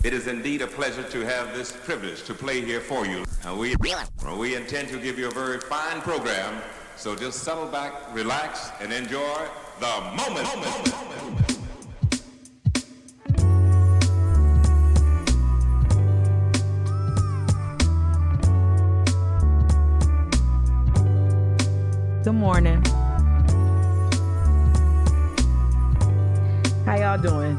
It is indeed a pleasure to have this privilege to play here for you. We intend to give you a very fine program, so just settle back, relax, and enjoy the moment. Good morning. How y'all doing?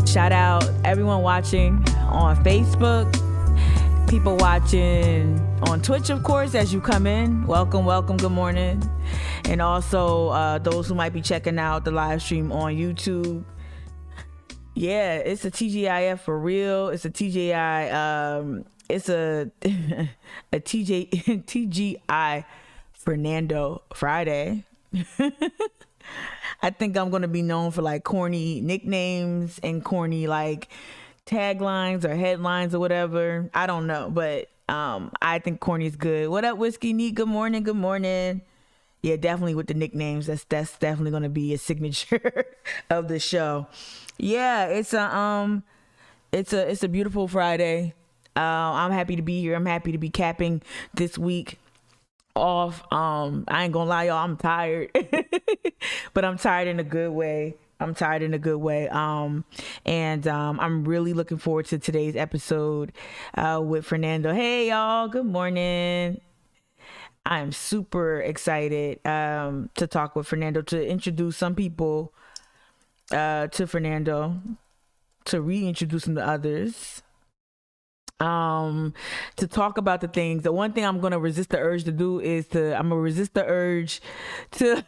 Shout out everyone watching on Facebook, people watching on Twitch, of course, as you come in. Welcome, good morning. And also those who might be checking out the live stream on YouTube. Yeah, it's a TGIF for real. It's a TGI, it's a TGI Fernando Friday. I think I'm going to be known for like corny nicknames and corny like taglines or headlines or whatever. I don't know, but I think corny is good. What up, Whiskey Neat? Good morning. Good morning. Yeah, definitely with the nicknames. That's definitely going to be a signature of the show. Yeah, it's a beautiful Friday. I'm happy to be here. I'm happy to be capping this week off. I ain't gonna lie, y'all, I'm tired. But I'm tired in a good way. I'm really looking forward to today's episode with Fernando. Hey y'all, good morning. I'm super excited to talk with Fernando, to introduce some people to Fernando, to reintroduce him to others. To talk about the things. The one thing I'm going to resist the urge to do is I'm going to resist the urge to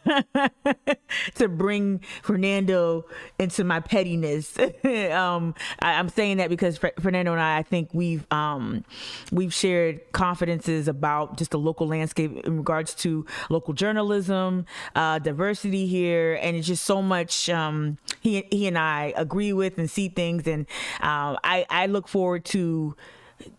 to bring Fernando into my pettiness. I'm saying that because Fernando and I think we've shared confidences about just the local landscape in regards to local journalism, diversity here, and it's just so much he and I agree with and see things, and I look forward to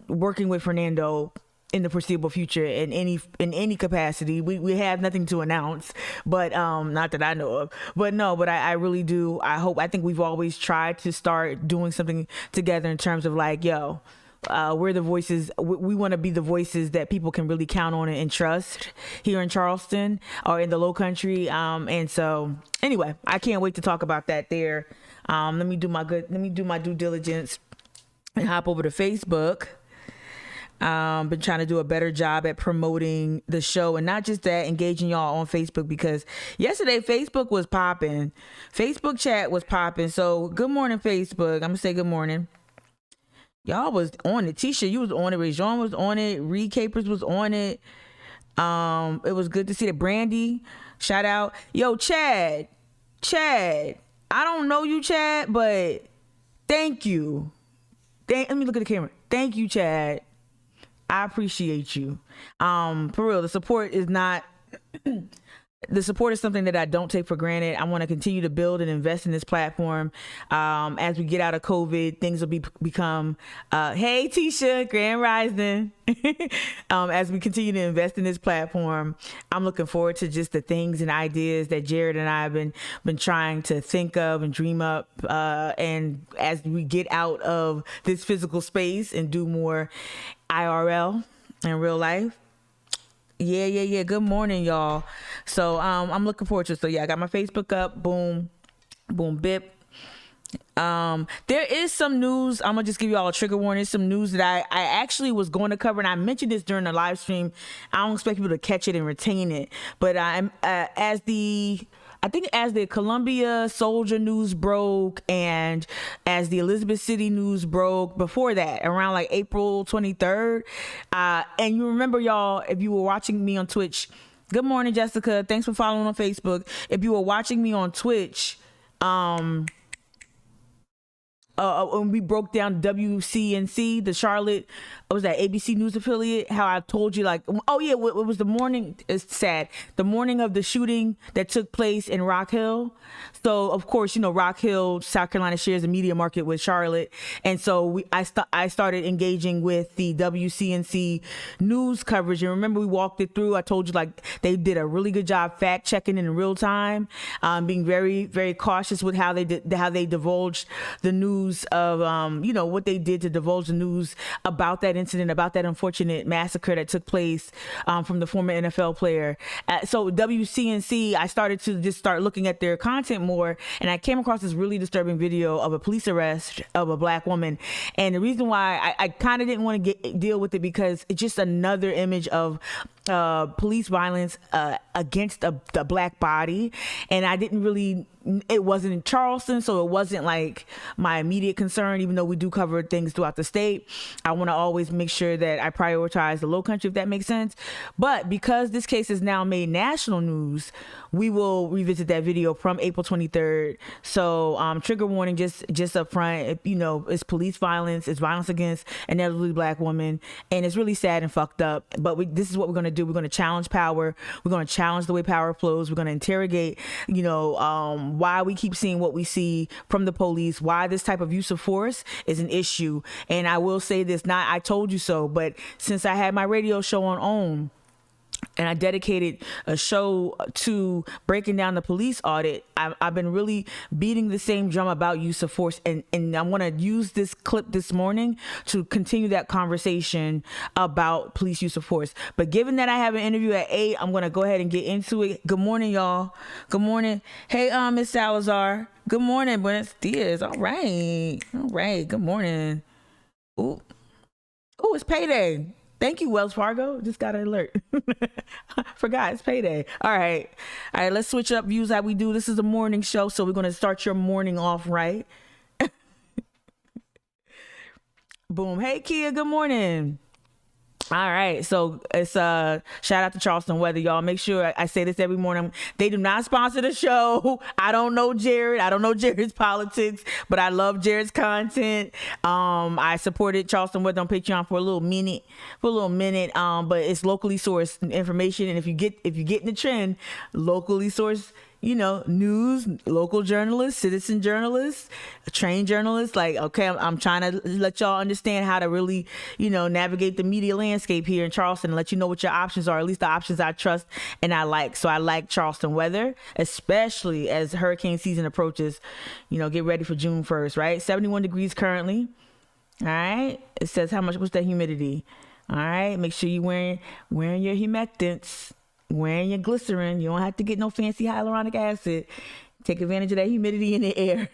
working with Fernando in the foreseeable future in any capacity. We have nothing to announce, but not that I know of, but I really do. I think we've always tried to start doing something together in terms of like, we're the voices. We want to be the voices that people can really count on and trust here in Charleston or in the Low Country. And so anyway, I can't wait to talk about that there. Let me do my due diligence and hop over to Facebook. Been trying to do a better job at promoting the show, and not just that, engaging y'all on Facebook, because yesterday Facebook was popping. Facebook chat was popping. So good morning, Facebook. I'm gonna say good morning. Y'all was on it. Tisha, you was on it. Rajon was on it. Reed Capers was on it. It was good to see that. Brandy, shout out. Yo, Chad. I don't know you, Chad, but thank you. Let me look at the camera. Thank you, Chad. I appreciate you. For real, the support is something that I don't take for granted. I want to continue to build and invest in this platform. As we get out of COVID, things will become, hey, Tisha, Grand Rising. As we continue to invest in this platform, I'm looking forward to just the things and ideas that Jared and I have been trying to think of and dream up. And as we get out of this physical space and do more IRL in real life. Yeah. Good morning, y'all. So I'm looking forward to it. So yeah, I got my Facebook up. Boom, bip. There is some news. I'm gonna just give you all a trigger warning. Some news that I actually was going to cover, and I mentioned this during the live stream. I don't expect people to catch it and retain it, but I'm as the Columbia Soldier news broke, and as the Elizabeth City news broke before that, around like April 23rd. And you remember, y'all, if you were watching me on Twitch, good morning, Jessica. Thanks for following on Facebook. If you were watching me on Twitch, when we broke down WCNC, the Charlotte, what was that, ABC News affiliate, how I told you, like, oh yeah, it was the morning, it's sad, the morning of the shooting that took place in Rock Hill. So of course, Rock Hill, South Carolina shares a media market with Charlotte. And so I started engaging with the WCNC news coverage. And remember, we walked it through. I told you, like, they did a really good job fact checking in real time, being very, very cautious with how they divulged the news of, what they did to divulge the news about that incident, about that unfortunate massacre that took place from the former NFL player. So WCNC, I started to just start looking at their content more, and I came across this really disturbing video of a police arrest of a black woman. And the reason why I kind of didn't want to deal with it, because it's just another image of police violence against the black body. And I didn't really, it wasn't in Charleston, so it wasn't like my immediate concern, even though we do cover things throughout the state. I want to always make sure that I prioritize the low country, if that makes sense. But because this case has now made national news, we will revisit that video from April 23rd. So trigger warning, just up front, it's police violence, it's violence against an elderly black woman, and it's really sad and fucked up. But this is what we're going to do. We're going to challenge power. We're going to challenge the way power flows. We're going to interrogate, why we keep seeing what we see from the police, why this type of use of force is an issue. And I will say this, not I told you so, but since I had my radio show on OWN, and I dedicated a show to breaking down the police audit, I've been really beating the same drum about use of force. And I'm going to use this clip this morning to continue that conversation about police use of force. But given that I have an interview at 8, I'm going to go ahead and get into it. Good morning, y'all. Good morning. Hey, Miss Salazar. Good morning. Buenos dias. All right. Good morning. Ooh, it's payday. Thank you, Wells Fargo. Just got an alert. Forgot it's payday. All right. Let's switch up views how we do. This is a morning show, so we're going to start your morning off right. Boom. Hey, Kia. Good morning. All right, so it's shout out to Charleston Weather, y'all. Make sure I say this every morning. They do not sponsor the show. I don't know Jared. I don't know Jared's politics, but I love Jared's content. I supported Charleston Weather on Patreon for a little minute. But it's locally sourced information, and if you get in the trend, locally sourced, news, local journalists, citizen journalists, trained journalists. Like, okay, I'm trying to let y'all understand how to really, navigate the media landscape here in Charleston and let you know what your options are, at least the options I trust and I like. So I like Charleston Weather, especially as hurricane season approaches. Get ready for June 1st, right? 71 degrees currently. All right. It says what's the humidity? All right. Make sure you're wearing your humectants. Wearing your glycerin. You don't have to get no fancy hyaluronic acid. Take advantage of that humidity in the air.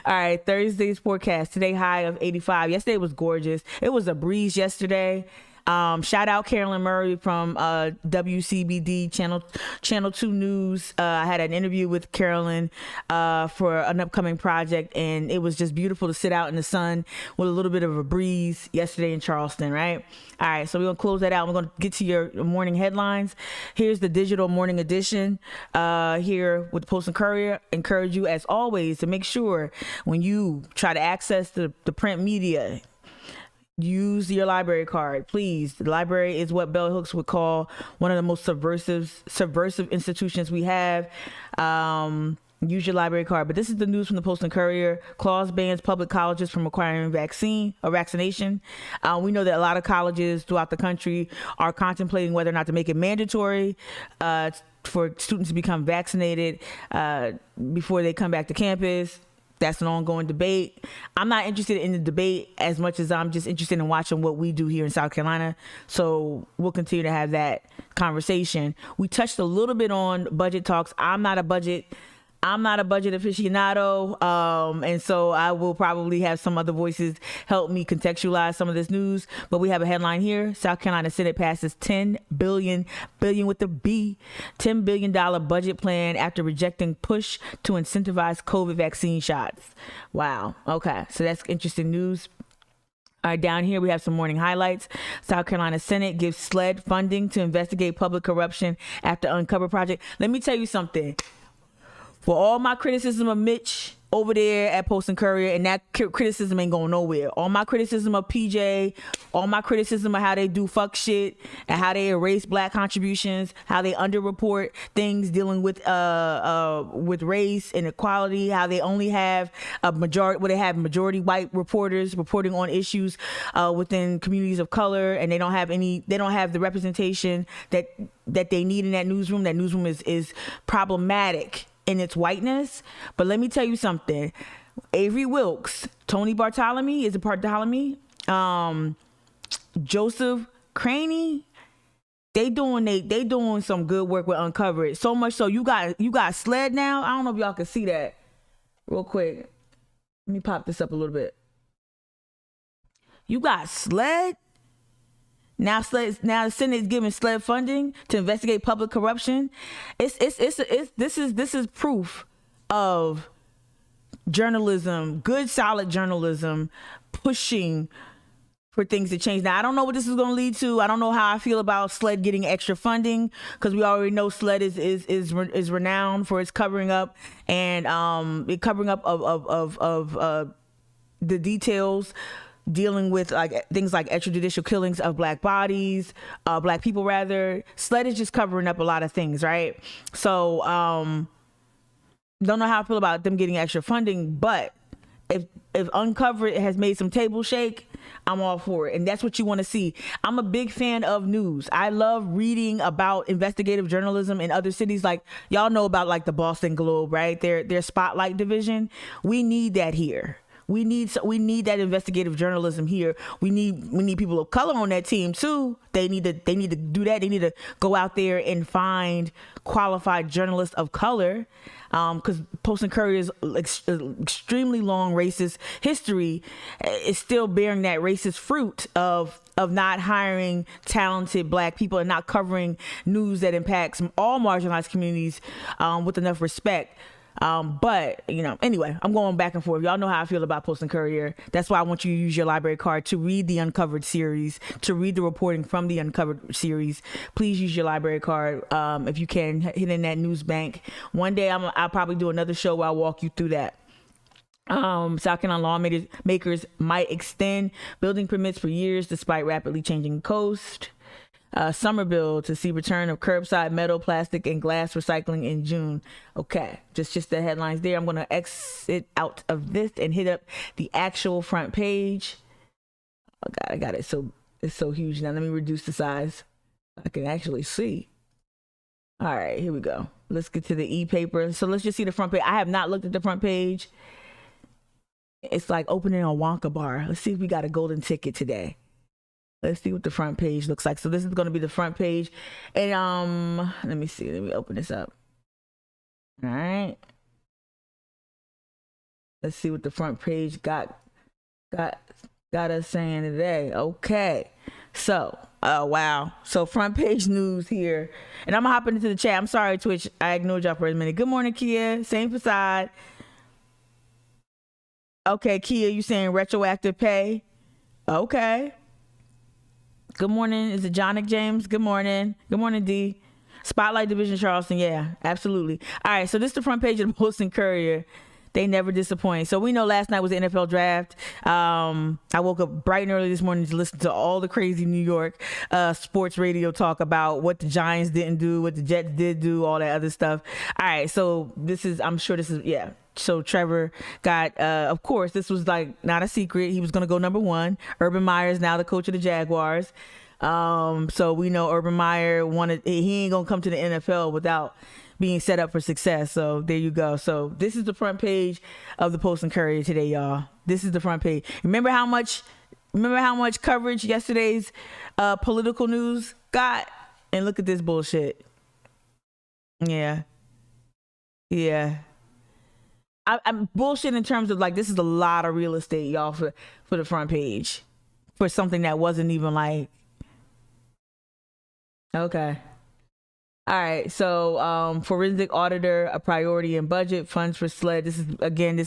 All right, Thursday's forecast. Today high of 85. Yesterday was gorgeous. It was a breeze yesterday. Shout out Carolyn Murray from WCBD Channel 2 News. I had an interview with Carolyn for an upcoming project, and it was just beautiful to sit out in the sun with a little bit of a breeze yesterday in Charleston, right? All right, so we're going to close that out. We're going to get to your morning headlines. Here's the digital morning edition here with the Post and Courier. Encourage you, as always, to make sure when you try to access the print media, use your library card, please. The library is what bell hooks would call one of the most subversive institutions we have. Use your library card. But this is the news from the Post and Courier. Clause bans public colleges from requiring vaccination. We know that a lot of colleges throughout the country are contemplating whether or not to make it mandatory for students to become vaccinated before they come back to campus. That's an ongoing debate. I'm not interested in the debate as much as I'm just interested in watching what we do here in South Carolina. So we'll continue to have that conversation. We touched a little bit on budget talks. I'm not a budget aficionado, and so I will probably have some other voices help me contextualize some of this news. But we have a headline here: South Carolina Senate passes $10 billion with a B, $10 billion budget plan after rejecting push to incentivize COVID vaccine shots. Wow. Okay, so that's interesting news. All right, down here we have some morning highlights. South Carolina Senate gives SLED funding to investigate public corruption after Uncover project. Let me tell you something. For all my criticism of Mitch over there at Post and Courier, and that criticism ain't going nowhere. All my criticism of PJ, all my criticism of how they do fuck shit and how they erase black contributions, how they underreport things dealing with race and equality, how they only have they have majority white reporters reporting on issues within communities of color, and they don't have the representation that they need in that newsroom. That newsroom is problematic in its whiteness. But let me tell you something. Avery Wilkes, Tony Bartholomew, Joseph Craney, they doing some good work with Uncovered. So much so you got Sled now. I don't know if y'all can see that real quick. Let me pop this up a little bit. You got Sled. Now the Senate is giving Sled funding to investigate public Corruption. This is proof of journalism, good solid journalism, pushing for things to change. Now I don't know what this is going to lead to. I don't know how I feel about Sled getting extra funding, because we already know Sled is renowned for its covering up and covering up of the details dealing with like things like extrajudicial killings of black people rather. Sled is just covering up a lot of things, right? So don't know how I feel about them getting extra funding, but if Uncovered has made some table shake, I'm all for it. And that's what you want to see. I'm a big fan of news. I love reading about investigative journalism in other cities. Like, y'all know about like the Boston Globe, right? Their spotlight division. We need that here. We need that investigative journalism here. We need people of color on that team too. They need to do that. They need to go out there and find qualified journalists of color, because Post and Courier's extremely long racist history is still bearing that racist fruit of not hiring talented black people and not covering news that impacts all marginalized communities with enough respect. But anyway, I'm going back and forth. Y'all know how I feel about Post and Courier. That's why I want you to use your library card to read the Uncovered series, to read the reporting from the Uncovered series. Please use your library card if you can, hit in that news bank. One day I'll probably do another show where I'll walk you through that. South Carolina lawmakers might extend building permits for years despite rapidly changing coast. Summer bill to see return of curbside metal, plastic, and glass recycling in June. Okay, just the headlines there. I'm going to exit out of this and hit up the actual front page. Oh God, I got it. It's so huge. Now let me reduce the size. I can actually see. All right, here we go. Let's get to the e-paper. So let's just see the front page. I have not looked at the front page. It's like opening a Wonka bar. Let's see if we got a golden ticket today. Let's see what the front page looks like. So this is going to be the front page. And let me see. Let me open this up. All right. Let's see what the front page got us saying today. Okay. So, oh wow. So front page news here. And I'm hopping into the chat. I'm sorry, Twitch. I ignored y'all for a minute. Good morning, Kia. Same facade. Okay, Kia, you saying retroactive pay? Okay. Good morning. Is it Jonic James? Good morning. Good morning, D. Spotlight Division Charleston. Yeah, absolutely. All right. So this is the front page of the Post and Courier. They never disappoint. So we know last night was the NFL draft. I woke up bright and early this morning to listen to all the crazy New York sports radio talk about what the Giants didn't do, what the Jets did do, all that other stuff. All right. So I'm sure this is, yeah. So Trevor got, of course, this was like not a secret. He was going to go number one. Urban Meyer is now the coach of the Jaguars. So we know Urban Meyer he ain't going to come to the NFL without being set up for success. So there you go. So this is the front page of the Post and Courier today, y'all. This is the front page. Remember how much coverage yesterday's political news got? And look at this bullshit. Yeah. I'm bullshit in terms of like, this is a lot of real estate, y'all, for the front page for something that wasn't even like, okay. All right. So, forensic auditor, a priority in budget, funds for SLED. This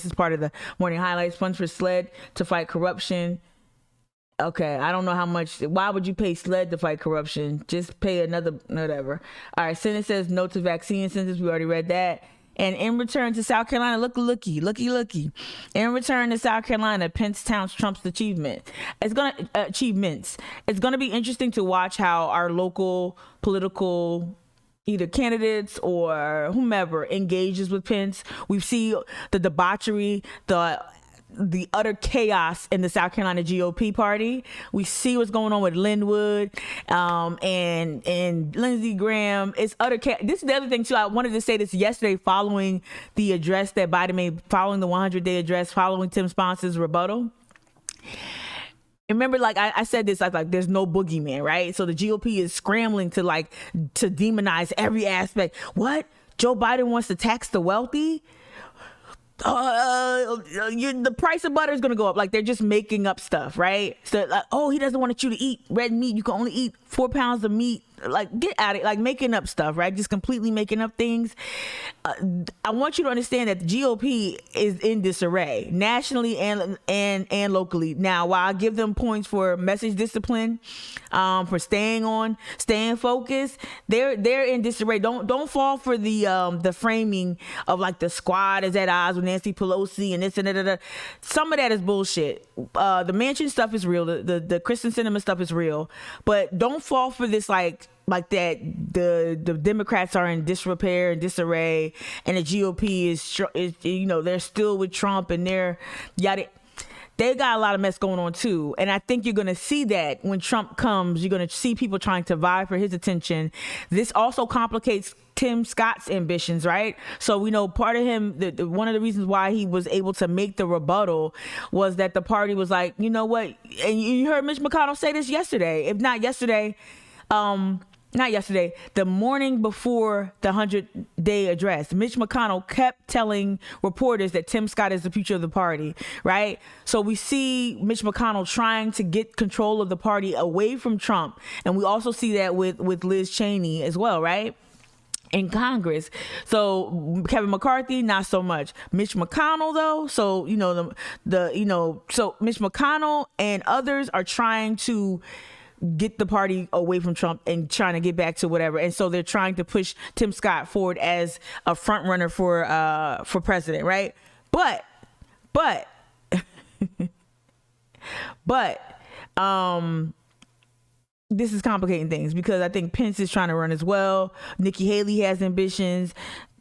is part of the morning highlights. Funds for SLED to fight corruption. Okay. I don't know how much, why would you pay SLED to fight corruption? Just pay another, whatever. All right. Senate says no to vaccine incentives. We already read that. And in return to South Carolina, looky. In return to South Carolina, Pence touts Trump's achievements. It's gonna be interesting to watch how our local political either candidates or whomever engages with Pence. We see the debauchery, the utter chaos in the South Carolina GOP party. We see what's going on with Linwood and Lindsey Graham. It's utter chaos. This is the other thing too. I wanted to say this yesterday following the address that Biden made, following the 100-day address, following Tim Sponce's rebuttal. Remember, like I said this, I was like, there's no boogeyman, right? So the GOP is scrambling to demonize every aspect. What? Joe Biden wants to tax the wealthy? The price of butter is going to go up. Like, they're just making up stuff, right? So he doesn't want you to eat red meat. You can only eat 4 pounds of meat. Like, get at it. Like, making up stuff, right? Just completely making up things. I want you to understand that the GOP is in disarray nationally and locally. Now, while I give them points for message discipline, for staying focused, they're in disarray. Don't fall for the framing of like the squad is at odds with Nancy Pelosi and this and that. Some of that is bullshit. The Manchin stuff is real. The Kristen Sinema stuff is real, but don't fall for this like that the Democrats are in disrepair and disarray, and the GOP is they're still with Trump and they're yada. They got a lot of mess going on too, and I think you're gonna see that when Trump comes. You're gonna see people trying to vie for his attention. This also complicates Tim Scott's ambitions, right? So we know part of him, one of the reasons why he was able to make the rebuttal was that the party was like, you know what? And you heard Mitch McConnell say this yesterday, if not yesterday. Not yesterday, the morning before the 100-day address, Mitch McConnell kept telling reporters that Tim Scott is the future of the party, right? So we see Mitch McConnell trying to get control of the party away from Trump. And we also see that with Liz Cheney as well, right? In Congress. So Kevin McCarthy, not so much. Mitch McConnell, though. So, so Mitch McConnell and others are trying to get the party away from Trump and trying to get back to whatever. And so they're trying to push Tim Scott forward as a front runner for president, right? But this is complicating things because I think Pence is trying to run as well. Nikki Haley has ambitions.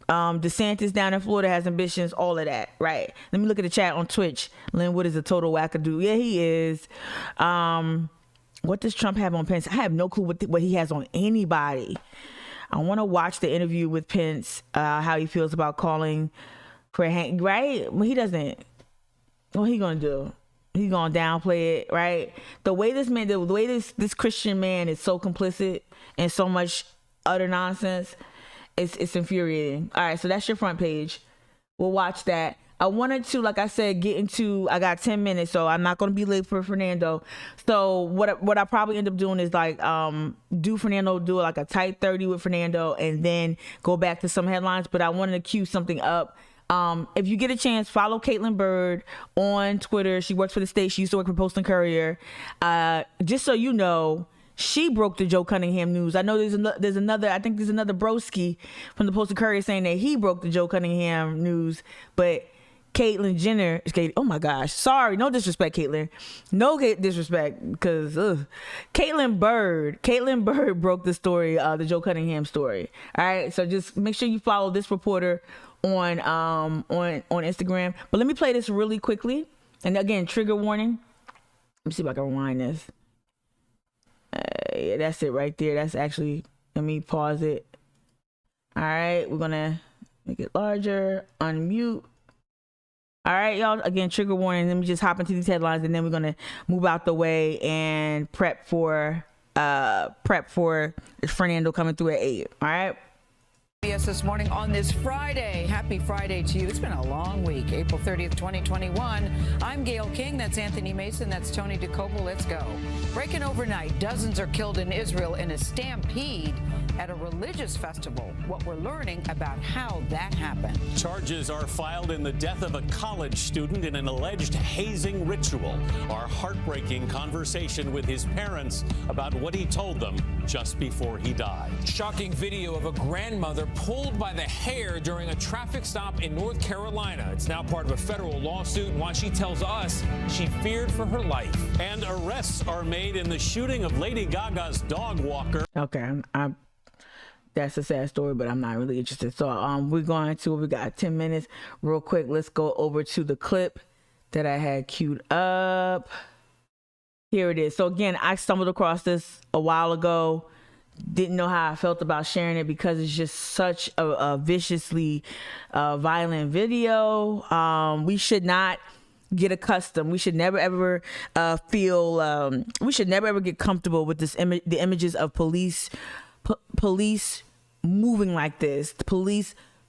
DeSantis down in Florida has ambitions, all of that, right? Let me look at the chat on Twitch. Linwood is a total wackadoo. Yeah, he is. What does Trump have on Pence? I have no clue what he has on anybody. I want to watch the interview with Pence, how he feels about calling for right? Well, he doesn't. What he gonna do? He's gonna downplay it, right? The way this man, the way this Christian man is so complicit in so much utter nonsense, it's infuriating. All right, so that's your front page. We'll watch that. I wanted to, like I said, I got 10 minutes, so I'm not going to be late for Fernando. So what I probably end up doing is like do like a tight 30 with Fernando and then go back to some headlines. But I wanted to cue something up. If you get a chance, follow Caitlin Bird on Twitter. She works for the state. She used to work for Post and Courier. Just so you know, she broke the Joe Cunningham news. I know there's another broski from the Post and Courier saying that he broke the Joe Cunningham news, but Caitlyn Jenner, oh my gosh, sorry, no disrespect, Caitlyn, no disrespect, because Caitlin Bird broke the story, the Joe Cunningham story. All right, so just make sure you follow this reporter on Instagram. But let me play this really quickly, and again, trigger warning. Let me see if I can rewind this. Yeah, that's it right there. That's actually, let me pause it. All right, we're gonna make it larger, unmute. All right, y'all, again, trigger warning. Let me just hop into these headlines and then we're going to move out the way and prep for Fernando coming through at 8. All right. Yes, this morning on this Friday. Happy Friday to you. It's been a long week. April 30th, 2021. I'm Gail King. That's Anthony Mason. That's Tony DeCoble. Let's go. Breaking overnight. Dozens are killed in Israel in a stampede at a religious festival. What we're learning about how that happened. Charges are filed in the death of a college student in an alleged hazing ritual. Our heartbreaking conversation with his parents about what he told them just before he died. Shocking video of a grandmother pulled by the hair during a traffic stop in North Carolina. It's now part of a federal lawsuit, and why she tells us she feared for her life. And arrests are made in the shooting of Lady Gaga's dog walker. Okay, that's a sad story, but I'm not really interested. So we got 10 minutes real quick. Let's go over to the clip that I had queued up. Here it is. So again, I stumbled across this a while ago. Didn't know how I felt about sharing it because it's just such a viciously violent video. We should not get accustomed. We should never ever we should never ever get comfortable with this the images of police moving like this,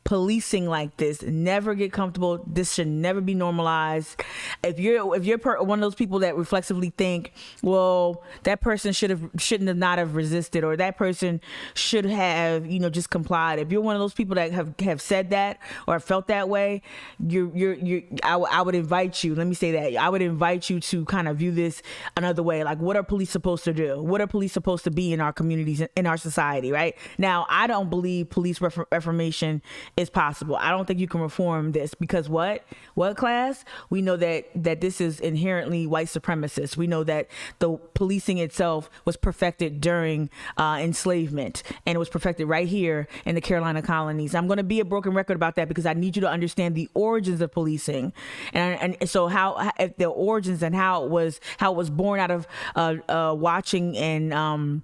policing like this. Never get comfortable. This should never be normalized. If you're one of those people that reflexively think, well, that person shouldn't have resisted, or that person should have, just complied. If you're one of those people that have said that or felt that way, I would invite you. Let me say that. I would invite you to kind of view this another way. Like, what are police supposed to do? What are police supposed to be in our communities, in our society, right? Now, I don't believe police reformation is possible. I don't think you can reform this because what class? We know that this is inherently white supremacist. We know that the policing itself was perfected during enslavement, and it was perfected right here in the Carolina colonies. I'm going to be a broken record about that because I need you to understand the origins of policing, and so how the origins and how it was born out of watching and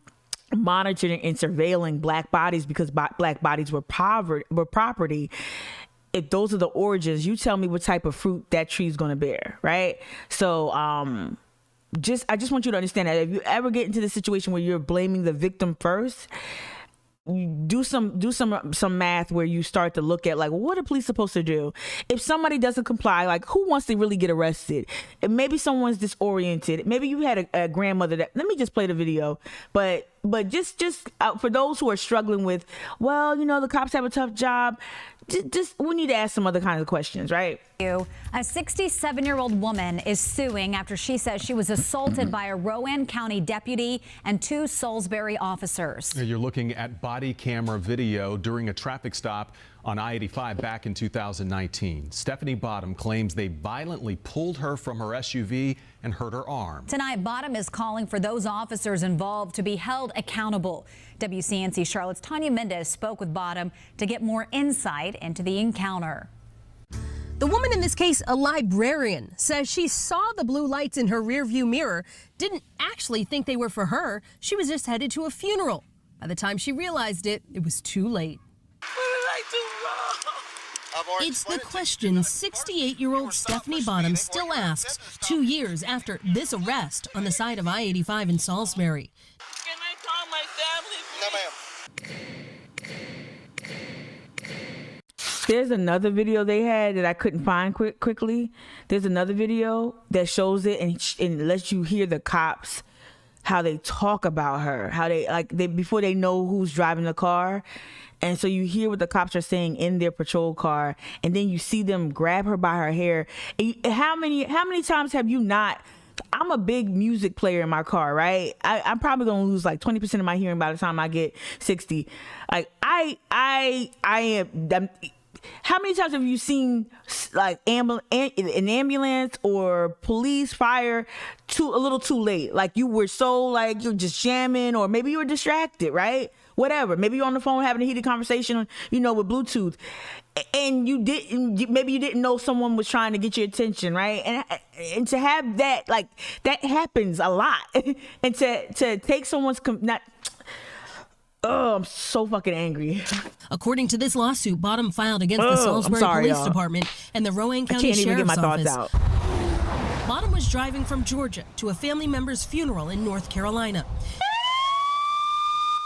monitoring and surveilling black bodies because black bodies were property. If those are the origins, you tell me what type of fruit that tree is going to bear, right? So I just want you to understand that if you ever get into the situation where you're blaming the victim first, you do some math where you start to look at, like, well, what are police supposed to do if somebody doesn't comply? Like, who wants to really get arrested? And maybe someone's disoriented. Maybe you had a grandmother that, let me just play the video, but just for those who are struggling with, well, the cops have a tough job, just we need to ask some other kinds of questions, right? A 67-year-old woman is suing after she says she was assaulted by a Rowan County deputy and 2 Salisbury officers. You're looking at body camera video during a traffic stop on I-85 back in 2019. Stephanie Bottom claims they violently pulled her from her SUV and hurt her arm. Tonight, Bottom is calling for those officers involved to be held accountable. WCNC Charlotte's Tanya Mendez spoke with Bottom to get more insight into the encounter. The woman in this case, a librarian, says she saw the blue lights in her rearview mirror, didn't actually think they were for her. She was just headed to a funeral. By the time she realized it, it was too late. It's the question 68-year-old Stephanie Bottom still asks 2 years after this arrest on the side of I-85 in Salisbury. Can I call my family, please? No, ma'am. There's another video they had that I couldn't find quickly. There's another video that shows it and lets you hear the cops, how they talk about her, how they before they know who's driving the car. And so you hear what the cops are saying in their patrol car, and then you see them grab her by her hair. And how many times have you not? I'm a big music player in my car, right? I'm probably gonna lose like 20% of my hearing by the time I get 60. Like I am. How many times have you seen like an ambulance or police, fire a little too late? Like you were so like you're just jamming, or maybe you were distracted, right? Whatever. Maybe you're on the phone having a heated conversation, with Bluetooth, and maybe you didn't know someone was trying to get your attention, right? And to have that, like that happens a lot, and to take someone's I'm so fucking angry. According to this lawsuit, Bottom filed against the Salisbury Police Department and the Rowan County Sheriff's Office. Bottom was driving from Georgia to a family member's funeral in North Carolina.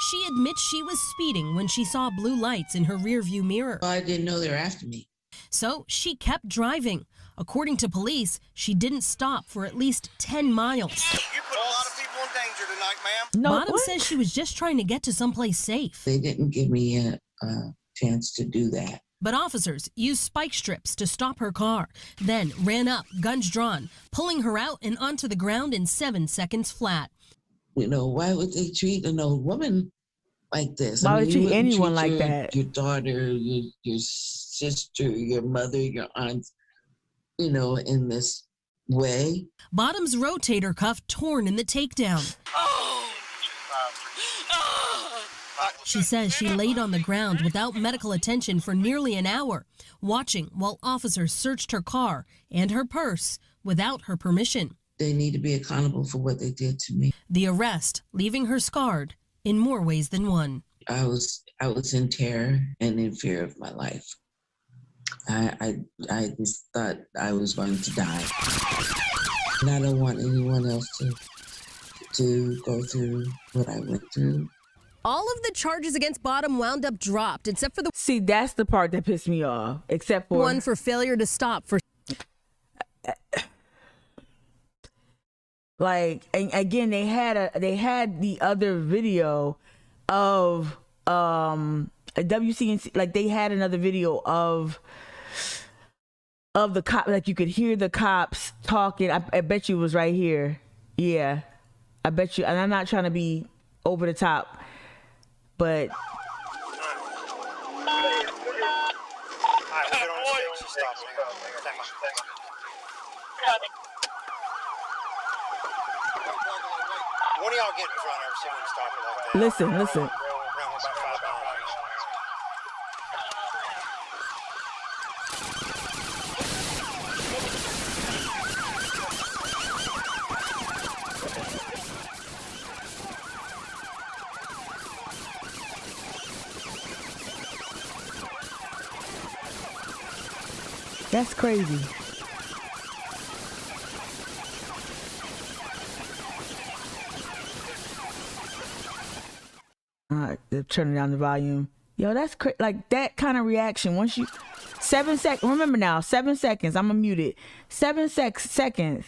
She admits she was speeding when she saw blue lights in her rearview mirror. I didn't know they were after me. So she kept driving. According to police, she didn't stop for at least 10 miles. You put a lot of people in danger here tonight, ma'am? No, Bottom what? says she was just trying to get to someplace safe. They didn't give me a chance to do that. But officers used spike strips to stop her car, then ran up, guns drawn, pulling her out and onto the ground in 7 seconds flat. You know, why would they treat an old woman like this? Why would they treat wouldn't anyone like that? Your daughter, your sister, your mother, your aunt, you know, in this way. Bottom's rotator cuff torn in the takedown. She says she laid on the ground without medical attention for nearly an hour, watching while officers searched her car and her purse without her permission. They need to be accountable for what they did to me. The arrest leaving her scarred in more ways than one. I was in terror and in fear of my life. I just thought I was going to die. And I don't want anyone else to go through what I went through. All of the charges against Bottom wound up dropped, except for the See, that's the part that pissed me off. Except for one for failure to stop for. Like, and again, they had the other video of a WCNC. Like, they had another video of the cop. Like, you could hear the cops talking. I bet you it was right here. Yeah, I bet you. And I'm not trying to be over the top, but When do y'all get in front of her? See when you stop her like that. listen. Around about 5 miles. That's crazy. They're turning down the volume. Yo, that's crazy. Like, that kind of reaction. Once you 7 seconds. Remember now, 7 seconds. I'm gonna mute it. 7 seconds.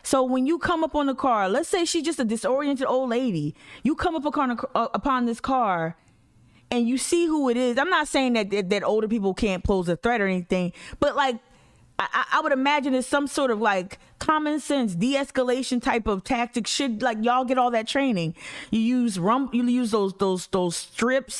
So when you come up on the car, let's say she's just a disoriented old lady. You come up upon this car, and you see who it is. I'm not saying that older people can't pose a threat or anything, but like, I would imagine it's some sort of like common sense de-escalation type of tactic. Should like y'all get all that training? You use those strips